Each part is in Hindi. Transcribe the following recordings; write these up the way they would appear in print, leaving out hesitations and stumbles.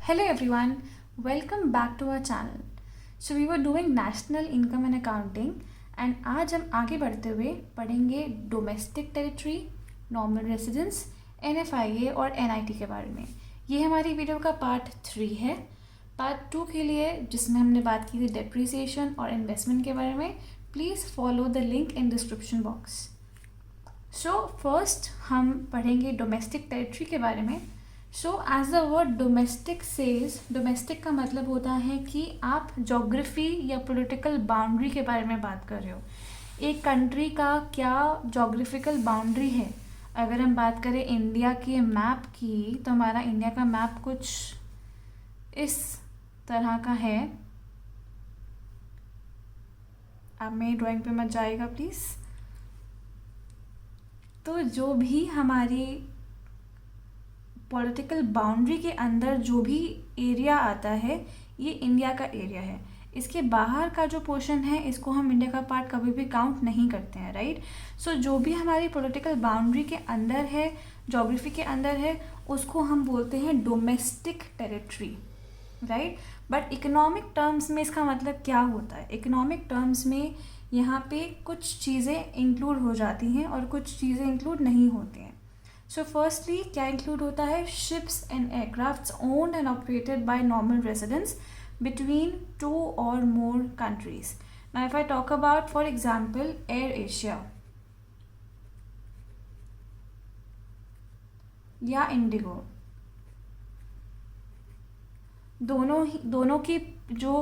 Hello everyone, welcome back to our channel. So we were doing national income and accounting and आज हम आगे बढ़ते हुए पढ़ेंगे domestic territory, normal residence, NFIA और NIT के बारे में. ये हमारी वीडियो का पार्ट 3 है. पार्ट 2 के लिए जिसमें हमने बात की थी डेप्रिसिएशन और इन्वेस्टमेंट के बारे में, please follow the link in description box. So first हम पढ़ेंगे डोमेस्टिक टेरिटरी के बारे में. So as the word domestic says, domestic का मतलब होता है कि आप जोग्राफी या पॉलिटिकल बाउंड्री के बारे में बात कर रहे हो. एक कंट्री का क्या जोग्राफिकल बाउंड्री है. अगर हम बात करें इंडिया के मैप की, तो हमारा इंडिया का मैप कुछ इस तरह का है. आप मेरी ड्राइंग पे मत जाइएगा प्लीज़. तो जो भी हमारी पॉलिटिकल बाउंड्री के अंदर जो भी एरिया आता है, ये इंडिया का एरिया है. इसके बाहर का जो पोर्शन है, इसको हम इंडिया का पार्ट कभी भी काउंट नहीं करते हैं, राइट. सो जो भी हमारी पॉलिटिकल बाउंड्री के अंदर है, ज्योग्राफी के अंदर है, उसको हम बोलते हैं domestic territory, right. But economic terms में इसका मतलब क्या होता है? इकोनॉमिक टर्म्स में यहाँ पे कुछ चीज़ें इंक्लूड हो जाती हैं और कुछ चीज़ें इंक्लूड नहीं होती हैं. सो फर्स्टली क्या इंक्लूड होता है? Ships and aircrafts owned and operated by normal residents between 2 or more countries. Now if I talk about, for example, Air Asia या Indigo, दोनों की जो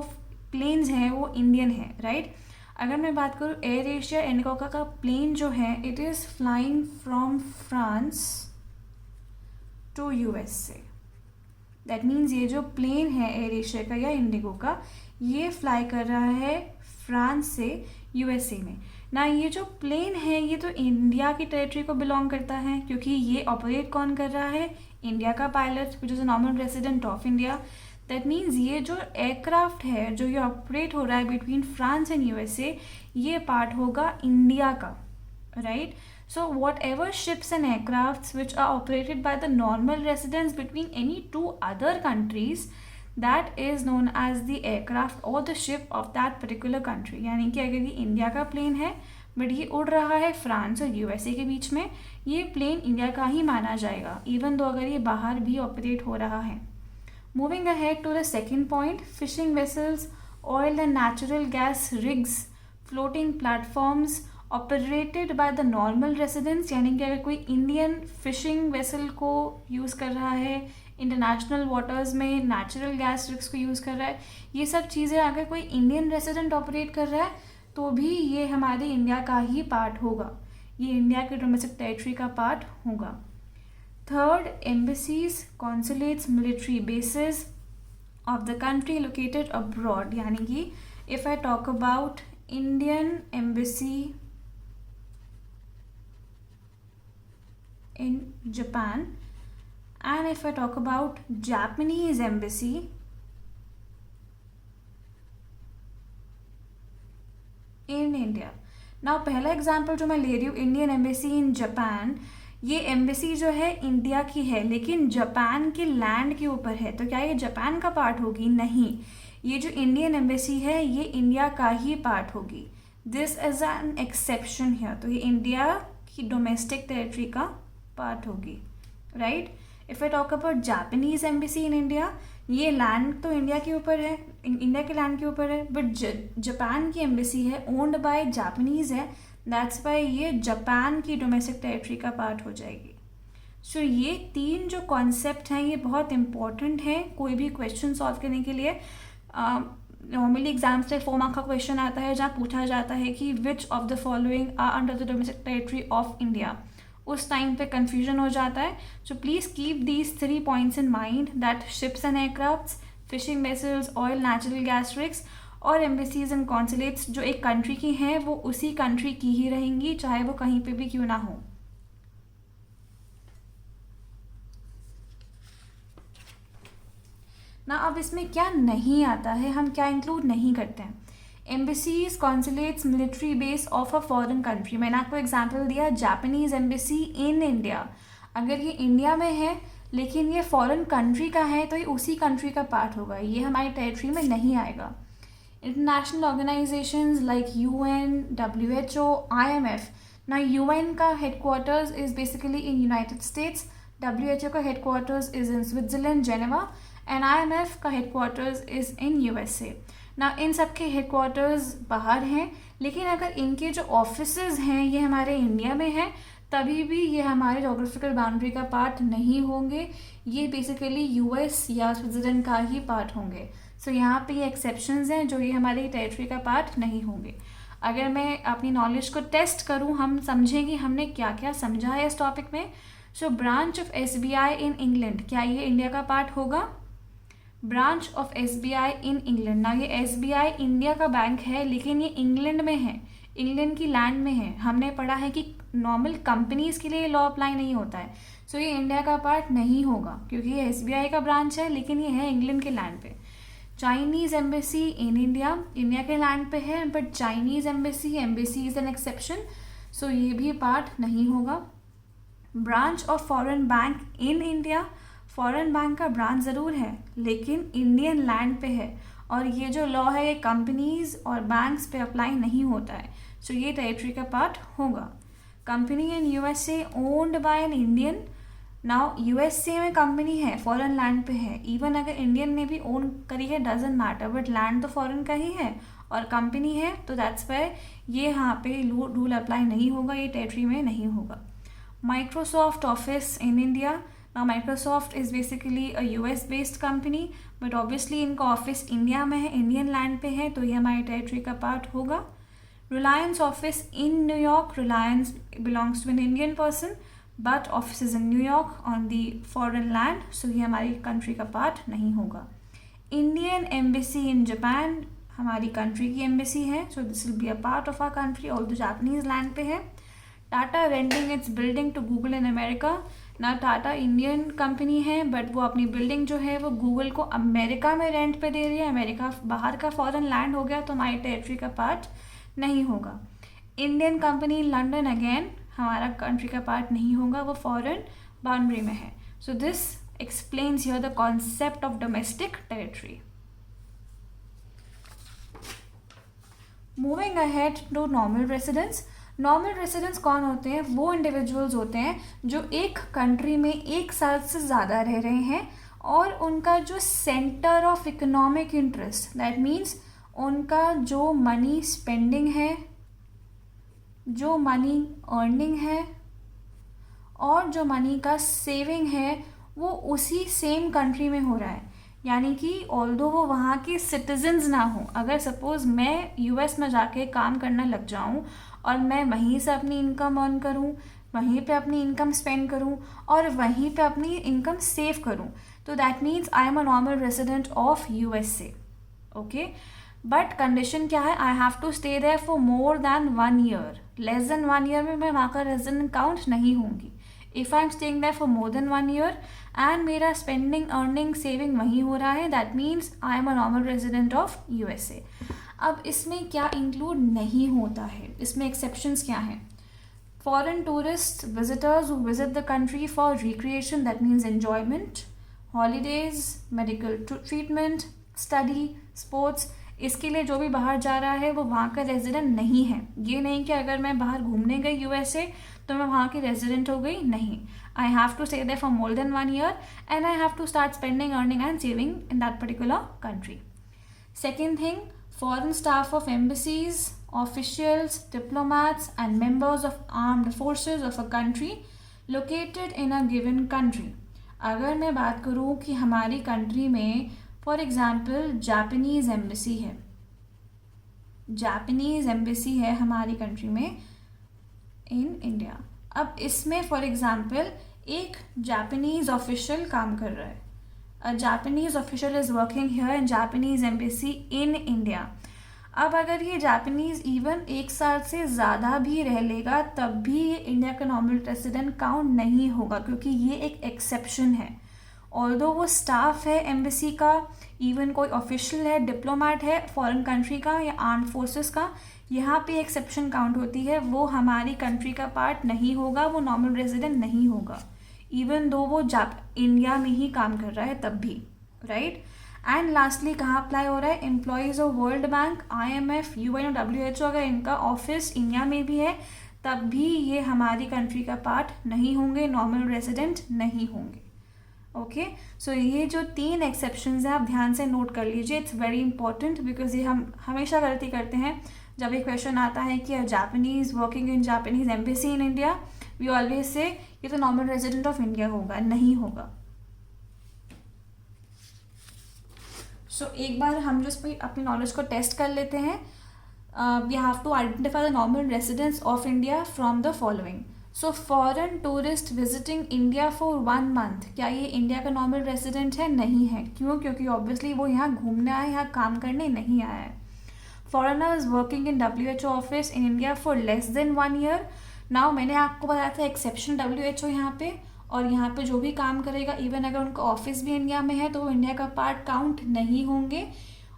प्लेन्स हैं वो इंडियन है, राइट. अगर मैं बात करूँ एयर एशिया इंडिगो का प्लेन जो है, it is flying from France to USA. That means ये जो प्लेन है एयर एशिया का या इंडिगो का, ये फ्लाई कर रहा है फ्रांस से USA में. ना ये जो प्लेन है ये तो इंडिया की टेरिटरी को बिलोंग करता है, क्योंकि ये ऑपरेट कौन कर रहा है? इंडिया का pilot, which is a normal resident of India. That means ये जो एयरक्राफ्ट है जो ये ऑपरेट हो रहा है बिटवीन फ्रांस एंड USA, ये पार्ट होगा इंडिया का, right. So whatever ships and aircrafts which are operated by the normal residents between any two other countries, that is known as the aircraft or the ship of that particular country. यानी कि अगर ये इंडिया का प्लेन है बट ये उड़ रहा है फ्रांस और USA के बीच में, ये प्लेन इंडिया का ही माना जाएगा, इवन दो अगर ये बाहर भी ऑपरेट हो रहा है. Moving ahead to the second point, fishing vessels, oil and natural gas rigs, floating platforms operated by the normal residents. यानी कि अगर कोई इंडियन फिशिंग वेसल को यूज़ कर रहा है इंटरनेशनल वाटर्स में, नेचुरल गैस रिग्स को यूज़ कर रहा है, ये सब चीज़ें अगर कोई इंडियन रेसिडेंट ऑपरेट कर रहा है तो भी ये हमारे इंडिया का ही पार्ट होगा, ये इंडिया के डोमेस्टिक टेरिटरी का पार्ट होगा. Third, embassies, consulates, military bases of the country located abroad. यानी कि if I talk about Indian embassy in Japan, and if I talk about Japanese embassy in India. Now पहला एग्जाम्पल जो मैं ले रही हूँ, इंडियन एम्बेसी इन जापान, ये एम्बेसी जो है इंडिया की है लेकिन जापान के लैंड के ऊपर है, तो क्या ये जापान का पार्ट होगी? नहीं, ये जो इंडियन एम्बेसी है ये इंडिया का ही पार्ट होगी. This is an exception here. तो ये इंडिया की डोमेस्टिक टेरिटरी का पार्ट होगी, right. If I talk about Japanese embassy in India, ये लैंड तो इंडिया के ऊपर है, इंडिया के लैंड के ऊपर है, बट जापान की एम्बेसी है, ओन्ड बाय जापानीज है, दैट्स वाई ये जापान की डोमेस्टिक टेरिटरी का पार्ट हो जाएगी. सो ये तीन जो कॉन्सेप्ट हैं ये बहुत इंपॉर्टेंट हैं कोई भी क्वेश्चन सॉल्व करने के लिए. नॉर्मली एग्जाम्स से 4 मार्क का क्वेश्चन आता है जहाँ पूछा जाता है कि which of the following are under the domestic territory of India. उस टाइम पे कन्फ्यूजन हो जाता है. So please keep these 3 points in mind, that ships and aircrafts, fishing vessels, oil, natural gas rigs और एम्बेसीज एंड कॉन्सुलेट्स जो एक कंट्री की हैं वो उसी कंट्री की ही रहेंगी, चाहे वो कहीं पे भी क्यों ना हो. ना अब इसमें क्या नहीं आता है, हम क्या इंक्लूड नहीं करते हैं? Embassies, consulates, military base of a foreign country. मैंने आपको एग्जांपल दिया जापानीज एम्बेसी इन इंडिया. अगर ये इंडिया में है लेकिन ये फॉरेन कंट्री का है तो ये उसी कंट्री का पार्ट होगा, ये हमारी टेरिटरी में नहीं आएगा। International organisations like UN, WHO, IMF। ना UN का headquarters is basically in United states, WHO का headquarters is in Switzerland Geneva, and IMF का हेडक्वार्टर्स इज़ इन USA। ना इन सब के हेडक्वार्टर्स बाहर हैं, लेकिन अगर इनके जो ऑफिसेज हैं ये हमारे इंडिया में हैं, तभी भी ये हमारे जोग्राफिकल बाउंड्री का पार्ट नहीं होंगे, ये बेसिकली US या स्विट्ज़रलैंड का ही पार्ट होंगे। सो यहाँ पे ये एक्सेप्शंस हैं जो ये हमारी टेरिटरी का पार्ट नहीं होंगे। अगर मैं अपनी नॉलेज को टेस्ट करूँ, हम समझेंगे हमने क्या क्या समझा है इस टॉपिक में। So branch of SBI in England, क्या ये इंडिया का पार्ट होगा? Branch of SBI in England, ना ये SBI इंडिया का बैंक है लेकिन ये इंग्लैंड में है, इंग्लैंड की लैंड में है। हमने पढ़ा है कि नॉर्मल कंपनीज के लिए लॉ अप्लाई नहीं होता है, सो ये इंडिया का पार्ट नहीं होगा क्योंकि ये SBI का ब्रांच है लेकिन ये है इंग्लैंड के लैंड पे। Chinese embassy in India, India के लैंड पे है but Chinese embassy is an exception, so ये भी पार्ट नहीं होगा। Branch of foreign bank in India, foreign bank का ब्रांच ज़रूर है लेकिन इंडियन लैंड पे है, और ये जो लॉ है ये कंपनीज और बैंक्स पे अप्लाई नहीं होता है, सो ये टेरिटरी का पार्ट होगा। Company in USA owned by an Indian, now USA में कंपनी है, फॉरेन लैंड पे है, इवन अगर इंडियन ने भी ओन करी है डजेंट मैटर, बट लैंड तो फॉरेन का ही है और कंपनी है, तो दैट्स वाई ये यहाँ पे रूल अप्लाई नहीं होगा, ये टेरिटरी में नहीं होगा। Microsoft office in India, now Microsoft is basically a US based company but obviously इनका ऑफिस इंडिया में है, इंडियन लैंड पे है, तो ये हमारी टेरिटरी का पार्ट होगा। Reliance office in New York, Reliance belongs to an Indian person but office is in New York on the foreign land, so ये हमारी कंट्री का पार्ट नहीं होगा। इंडियन एम्बेसी इन जापान, हमारी कंट्री की एम्बेसी है, so this will be a part of our country और द जापानीज लैंड पे है। Tata renting its building to Google in America, ना टाटा इंडियन कंपनी है बट वो अपनी बिल्डिंग जो है वो गूगल को अमेरिका में रेंट पे दे रही है, अमेरिका बाहर का फॉरेन लैंड हो गया तो हमारी टेरिटरी का पार्ट नहीं होगा। इंडियन कंपनी लंदन, अगेन हमारा कंट्री का पार्ट नहीं होगा, वो फॉरेन बाउंड्री में है। So this explains here the concept of domestic territory. Moving ahead to normal residents. Normal residents कौन होते हैं? वो इंडिविजुअल्स होते हैं जो एक कंट्री में 1 साल से ज़्यादा रह रहे हैं और उनका जो centre of economic interest, that means उनका जो मनी स्पेंडिंग है, जो मनी अर्निंग है और जो मनी का सेविंग है वो उसी सेम कंट्री में हो रहा है। यानी कि ऑल्दो वो वहाँ के सिटीजन्स ना हो, अगर सपोज़ मैं US में जाके काम करना लग जाऊँ और मैं वहीं से अपनी इनकम अर्न करूँ, वहीं पे अपनी इनकम स्पेंड करूँ और वहीं पे अपनी इनकम सेव करूँ, तो that means I am a normal resident of USA। Okay, but condition क्या है? I have to stay there for more than 1 year. Less than 1 year में मैं वहाँ का रेजिडेंट काउंट नहीं होंगी। If I am staying there for more than 1 year and मेरा स्पेंडिंग अर्निंग सेविंग वहीं हो रहा है, that means I am a normal resident of USA। अब इसमें क्या इंक्लूड नहीं होता है, इसमें एक्सेप्शंस क्या हैं? Foreign tourist visitors who visit the country for recreation, that means enjoyment, holidays, medical treatment, study, sports, इसके लिए जो भी बाहर जा रहा है वो वहाँ का रेजिडेंट नहीं है। ये नहीं कि अगर मैं बाहर घूमने गई USA तो मैं वहाँ की रेजिडेंट हो गई, नहीं। I have to stay there for more than 1 year and I have to start spending, earning and saving in that particular country. Second thing, foreign staff of embassies, officials, diplomats and members of armed forces of a country located in a given country। अगर मैं बात करूँ कि हमारी कंट्री में फॉर एग्ज़ाम्पल जापानीज़ एम्बेसी है, जापानीज़ एम्बेसी है हमारी कंट्री में इन इंडिया। अब इसमें फॉर एग्ज़ाम्पल एक जापानीज़ ऑफिशियल काम कर रहा है, a Japanese official is working here in Japanese embassy in India। अब अगर ये जापानीज़ इवन 1 साल से ज़्यादा भी रह लेगा तब भी ये इंडिया का नॉर्मल रेसिडेंट काउंट नहीं होगा, क्योंकि ये एक एक्सेप्शन है। ऑल्दो वो स्टाफ है एम्बेसी का, इवन कोई ऑफिशियल है, डिप्लोमेट है फॉरेन कंट्री का या आर्म्ड फोर्सेस का, यहाँ पे एक्सेप्शन काउंट होती है, वो हमारी कंट्री का पार्ट नहीं होगा, वो नॉर्मल रेजिडेंट नहीं होगा। इवन दो वो इंडिया में ही काम कर रहा है तब भी, राइट। एंड लास्टली कहाँ अप्लाई हो रहा है, employees of world bank, IMF, UN और WHO अगर इनका ऑफिस इंडिया में भी है तब भी ये हमारी कंट्री का पार्ट नहीं होंगे, नॉर्मल रेजिडेंट नहीं होंगे। ओके, सो ये जो 3 एक्सेप्शंस हैं आप ध्यान से नोट कर लीजिए, इट्स वेरी इंपॉर्टेंट बिकॉज ये हम हमेशा गलती करते हैं जब एक क्वेश्चन आता है कि Japanese working in Japanese embassy in India, we always say ये तो नॉर्मल रेजिडेंट ऑफ इंडिया होगा, नहीं होगा। सो एक बार हम जो अपनी नॉलेज को टेस्ट कर लेते हैं, we have to identify the normal residents of India from the following. So foreign tourist visiting India for 1 month, क्या ये इंडिया का नॉर्मल रेजिडेंट है? नहीं है। क्यों? क्योंकि ऑब्वियसली वो यहाँ घूमने आया, यहाँ काम करने नहीं आया है। Foreigners working in WHO office in India for less than 1 year. Now मैंने आपको बताया था एक्सेप्शन WHO यहाँ पे, और यहाँ पे जो भी काम करेगा इवन अगर उनका ऑफिस भी इंडिया में है तो वो इंडिया का पार्ट काउंट नहीं होंगे,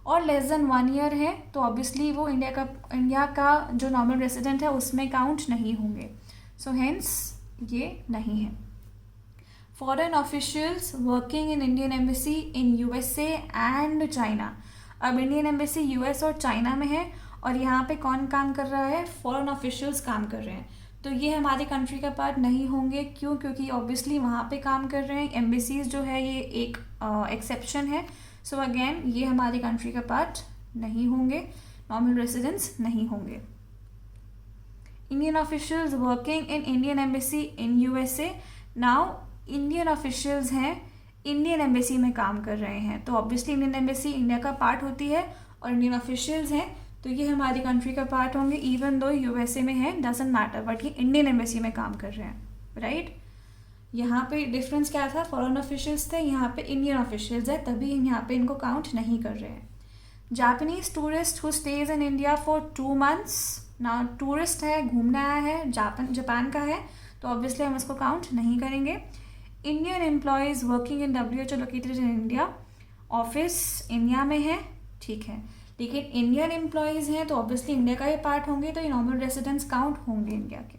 और लेस देन 1 ईयर है तो ऑब्वियसली वो इंडिया का जो नॉर्मल रेजिडेंट है उसमें काउंट नहीं होंगे। सो हेंस ये नहीं है। Foreign officials working in Indian embassy in USA and China. अब इंडियन एम्बेसी US और चाइना में है और यहाँ पे कौन काम कर रहा है? फॉरेन ऑफिशियल्स काम कर रहे हैं, तो ये हमारी कंट्री का पार्ट नहीं होंगे। क्यों? क्योंकि ऑब्वियसली वहाँ पे काम कर रहे हैं, एम्बेसीज जो है ये एक एक्सेप्शन है। सो अगेन ये हमारी कंट्री का पार्ट नहीं होंगे, नॉर्मल रेसिडेंट्स नहीं होंगे। Indian officials working in Indian embassy in USA। Now Indian officials हैं, इंडियन एम्बेसी में काम कर रहे हैं, तो ऑब्वियसली इंडियन एम्बेसी इंडिया का पार्ट होती है, और इंडियन ऑफिशियल्स हैं तो ये हमारी कंट्री का पार्ट होंगे, इवन दो USA में है, डजंट मैटर, बट ये इंडियन एम्बेसी में काम कर रहे हैं, राइट। यहाँ पे डिफरेंस क्या था? फॉरेन ऑफिशियल्स थे, यहाँ पे इंडियन ऑफिशियल्स है, तभी यहाँ पे इनको काउंट नहीं कर रहे हैं। Japanese tourist who stays in India for 2 months। ना टूरिस्ट है, घूमने आया है, जापान का है, तो ऑब्वियसली हम इसको काउंट नहीं करेंगे। Indian employees working in WHO located in India, office India में है, ठीक है, लेकिन इंडियन एम्प्लॉयज़ हैं तो ऑब्वियसली इंडिया का ही पार्ट होंगे, तो ये नॉर्मल रेसिडेंट्स काउंट होंगे इंडिया के।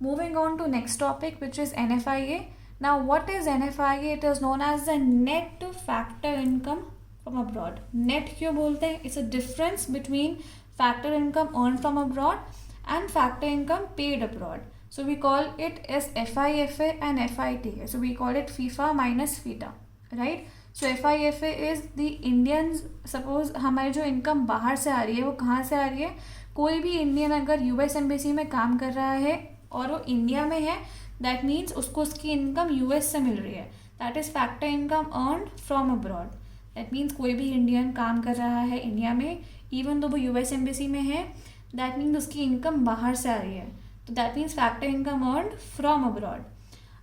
Moving on to next topic which is NFIA। Now what is NFIA? It is known as the net factor income from abroad. Net क्यों बोलते हैं? It's a difference between factor income earn from abroad and factor income paid abroad. So we call it as FIFA and FITA. So we call it FIFA minus FITA, right? So FIFA is the Indians, suppose हमारी जो इनकम बाहर से आ रही है वो कहाँ से आ रही है? कोई भी इंडियन अगर US एम्बेसी में काम कर रहा है और वो इंडिया में है, दैट मीन्स उसको उसकी इनकम US से मिल रही है, that is factor income earn from abroad. That means कोई भी इंडियन काम कर रहा है इंडिया में, इवन तो वो US एम्बेसी में है, दैट मीन्स उसकी इनकम बाहर से आ रही है, तो that means factor income earn from abroad.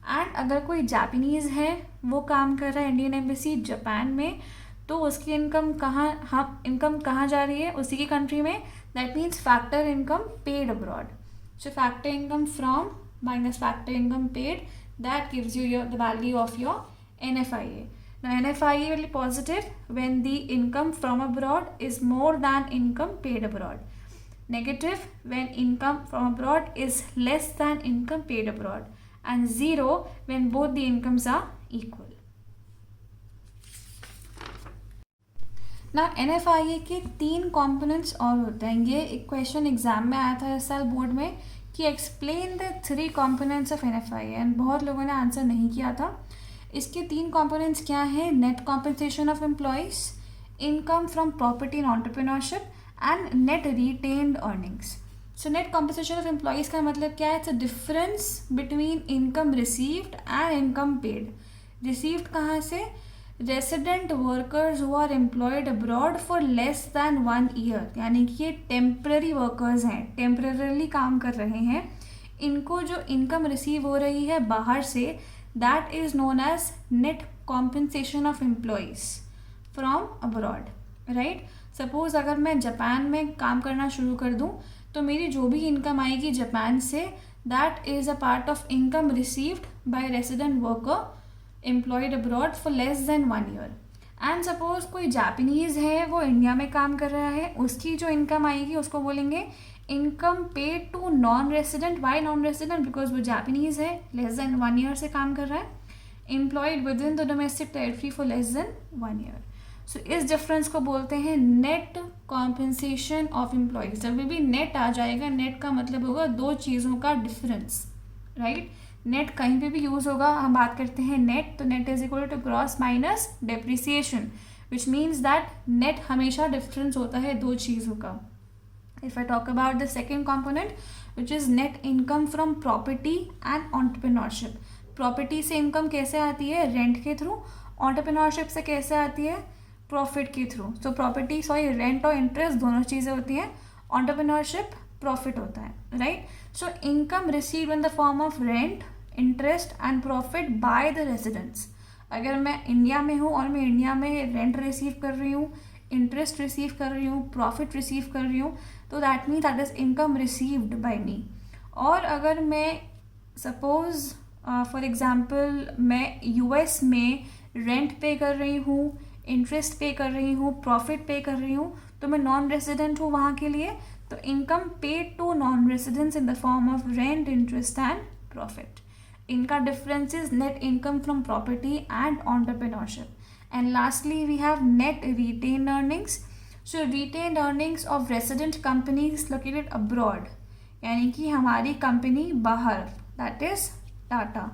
And अगर कोई जापानीज़ है वो काम कर रहा है इंडियन एम्बेसी जापान में, तो उसकी इनकम कहाँ जा रही है? उसी की कंट्री में, that means factor income paid abroad. So factor income from minus factor income paid, that gives you the value of your NFIA. Now NFIA will be positive when the income from abroad is more than income paid abroad. Negative when income from abroad is less than income paid abroad, and 0 when both the incomes are equal. Now NFIA के 3 components और होते हैं। ये एक क्वेश्चन एग्जाम में आया था इस साल बोर्ड में कि explain the 3 components of NFIA, and बहुत लोगों ने आंसर नहीं किया था। इसके 3 components क्या हैं? Net compensation of employees, income from property and entrepreneurship, and net retained earnings. So net compensation of employees का मतलब क्या है? It's a difference between income received and income paid. Received कहाँ से? Resident workers who are employed abroad for less than 1 year, यानी कि ये टेम्पररी वर्कर्स हैं, टेम्पररीली काम कर रहे हैं, इनको जो इनकम रिसीव हो रही है बाहर से, that is known as net compensation of employees from abroad, right. Suppose अगर मैं जापान में काम करना शुरू कर दूं तो मेरी जो भी इनकम आएगी जापान से, that is a part of income received bye resident worker employed abroad for less than 1 year. And suppose कोई जापानीज़ है वो इंडिया में काम कर रहा है, उसकी जो इनकम आएगी उसको बोलेंगे income paid to non resident, why non resident, because वो जापानीज़ है, लेस देन 1 ईयर से काम कर रहा है, employed within the domestic territory for less than 1 year. So इस डिफरेंस को बोलते हैं नेट कॉम्पेंसेशन ऑफ एम्प्लॉयज। जब भी नेट आ जाएगा, नेट का मतलब होगा दो चीज़ों का डिफरेंस, राइट। नेट कहीं पे भी यूज़ होगा, हम बात करते हैं नेट, तो net is equal to gross minus depreciation, which means that net हमेशा डिफरेंस होता है दो चीज़ों का। If I talk about the second component which is net income from property and entrepreneurship. Property से इनकम कैसे आती है? रेंट के थ्रू। एंटरप्रेन्योरशिप से कैसे आती है? प्रॉफिट के थ्रू। सो प्रॉपर्टी रेंट और इंटरेस्ट दोनों चीज़ें होती हैं, एंटरप्रेन्योरशिप प्रॉफिट होता है, right. So income receive in the form of rent, interest and profit by the residents. अगर मैं इंडिया में हूँ और मैं इंडिया में रेंट रिसीव कर रही हूँ, इंटरेस्ट रिसीव कर रही हूँ, प्रॉफिट रिसीव कर रही हूँ, तो that means that is income received by me. और अगर मैं सपोज फॉर एग्जाम्पल मैं यूएस में रेंट पे कर रही हूँ, इंटरेस्ट पे कर रही हूँ, प्रॉफिट पे कर रही हूँ, तो मैं नॉन रेसिडेंट हूँ वहाँ के लिए, तो income paid to non residents in the form of rent, interest and profit. इनका difference is net income from property and entrepreneurship. And lastly we have net retained earnings. So retained earnings of resident companies located abroad, यानी कि हमारी कंपनी बाहर, दैट इज टाटा,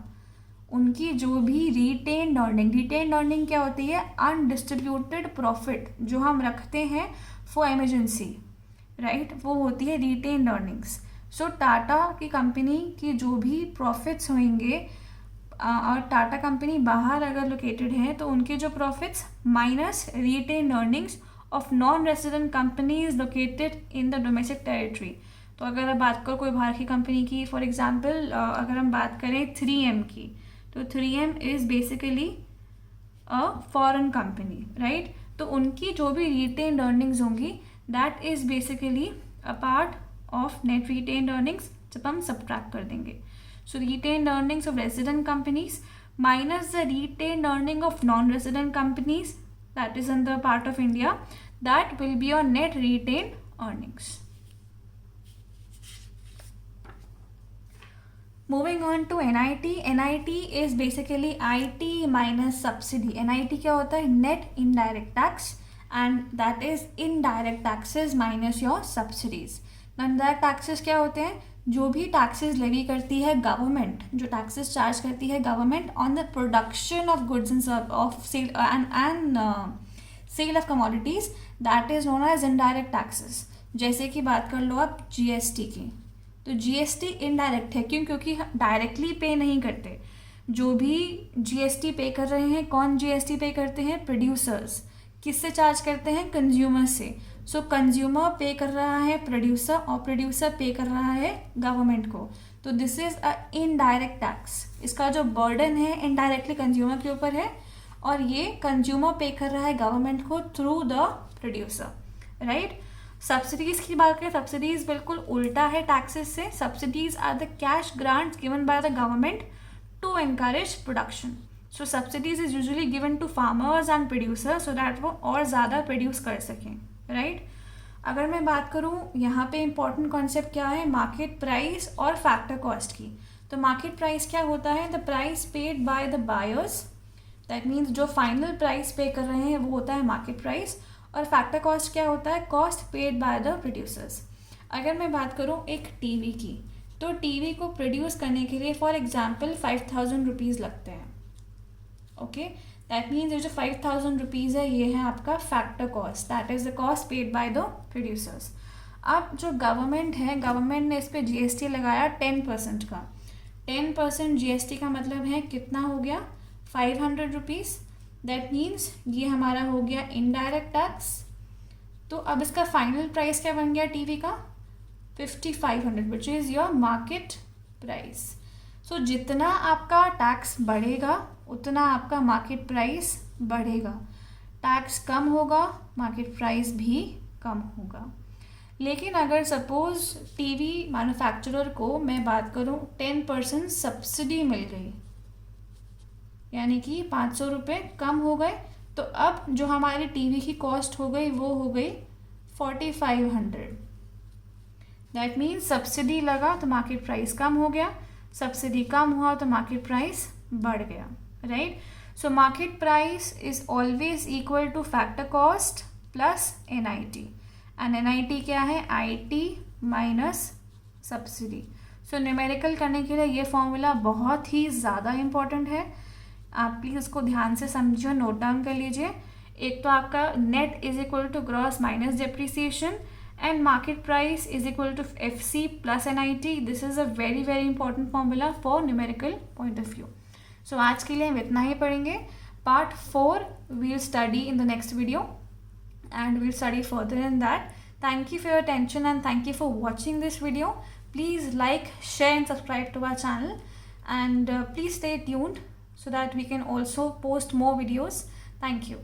उनकी जो भी रिटेन्ड अर्निंग क्या होती है? अनडिस्ट्रीब्यूटेड प्रॉफिट जो हम रखते हैं फॉर इमरजेंसी, राइट, वो होती है रिटेन्ड अर्निंग्स। सो टाटा की कंपनी की जो भी प्रॉफिट्स होंगे और टाटा कंपनी बाहर अगर लोकेटेड है तो उनके जो profits minus retained earnings of non resident companies located in the domestic territory. तो अगर आप बात करो कोई बाहर की कंपनी की, फॉर एग्जाम्पल अगर हम बात करें 3M की, तो 3M is basically a foreign company, right. तो उनकी जो भी रिटेन्ड अर्निंग्स होंगी that is basically a part of net retained earnings, जब हम सब्ट्रैक्ट कर देंगे। So retained earnings of resident companies minus the retained earning of non resident companies that is in the part of India, that will be your net retained earnings. Moving on to NIT. NIT is basically IT minus subsidy. NIT क्या होता है? Net indirect tax, and that is indirect taxes minus your subsidies. Indirect taxes क्या होते हैं? जो भी taxes लेवी करती है गवर्नमेंट, जो taxes चार्ज करती है government on the production of goods and of sale and sale of commodities, that is known as indirect taxes. जैसे कि बात कर लो आप GST की, तो GST इनडायरेक्ट है, क्यों? क्योंकि डायरेक्टली पे नहीं करते। जो भी GST पे कर रहे हैं, कौन GST पे करते हैं? प्रोड्यूसर्स। किससे चार्ज करते हैं? कंज्यूमर से। सो कंज्यूमर पे कर रहा है प्रोड्यूसर, और प्रोड्यूसर पे कर रहा है गवर्नमेंट को। तो this is a indirect tax. इसका जो बर्डन है इनडायरेक्टली कंज्यूमर के ऊपर है, और ये कंज्यूमर पे कर रहा है गवर्नमेंट को through the producer, right. Subsidies की बात करें, सब्सिडीज बिल्कुल उल्टा है टैक्सेस से। Subsidies are the cash grants given by the government to encourage production. So subsidies is usually given to farmers and producers so that वो और ज़्यादा प्रोड्यूस कर सकें, राइट। अगर मैं बात करूँ यहाँ पे इंपॉर्टेंट कॉन्सेप्ट क्या है? मार्केट प्राइस और फैक्टर कॉस्ट की। तो मार्केट प्राइस क्या होता है? The price paid by the buyers, that means जो फाइनल प्राइस पे कर रहे हैं वो होता है मार्केट प्राइस। और फैक्टर कॉस्ट क्या होता है? Cost paid by the producers. अगर मैं बात करूँ एक टीवी की, तो टीवी को प्रोड्यूस करने के लिए फॉर एग्जांपल 5000 रुपीज़ लगते हैं, ओके। दैट मीन्स ये जो 5000 रुपीज़ है ये है आपका factor cost, that is the cost paid by the producers. अब जो गवर्नमेंट है, गवर्नमेंट ने इस पर GST लगाया 10% का। 10% GST का मतलब है कितना हो गया? 500 रुपीज़। दैट मीन्स ये हमारा हो गया इनडायरेक्ट टैक्स। तो अब इसका फाइनल प्राइस क्या बन गया टीवी का? 5500, which is your market price. So जितना आपका टैक्स बढ़ेगा उतना आपका मार्केट प्राइस बढ़ेगा। टैक्स कम होगा, मार्केट प्राइस भी कम होगा। लेकिन अगर सपोज टीवी मैन्युफैक्चरर को मैं बात करूँ 10% सब्सिडी मिल गई, यानी कि 500 रुपये कम हो गए, तो अब जो हमारी टीवी की कॉस्ट हो गई वो हो गई 4500। दैट मीन्स सब्सिडी लगा तो मार्केट प्राइस कम हो गया, सब्सिडी कम हुआ तो मार्केट प्राइस बढ़ गया, right. So market price is always equal two factor cost plus NIT, and NIT क्या है, IT minus subsidy. So numerical करने के लिए ये फॉर्मूला बहुत ही ज़्यादा इम्पॉर्टेंट है, आप प्लीज़ इसको ध्यान से समझो, नोट डाउन कर लीजिए। एक तो आपका net is equal to gross minus depreciation, and market price is equal to FC plus NIT. This is a very very important formula for numerical point of view. So आज के लिए हम इतना ही पढ़ेंगे। Part 4 we'll study in the next video and we'll study further in that. Thank you for your attention and thank you for watching this video. Please like, share and subscribe to our channel, and please stay tuned so that we can also post more videos. Thank you.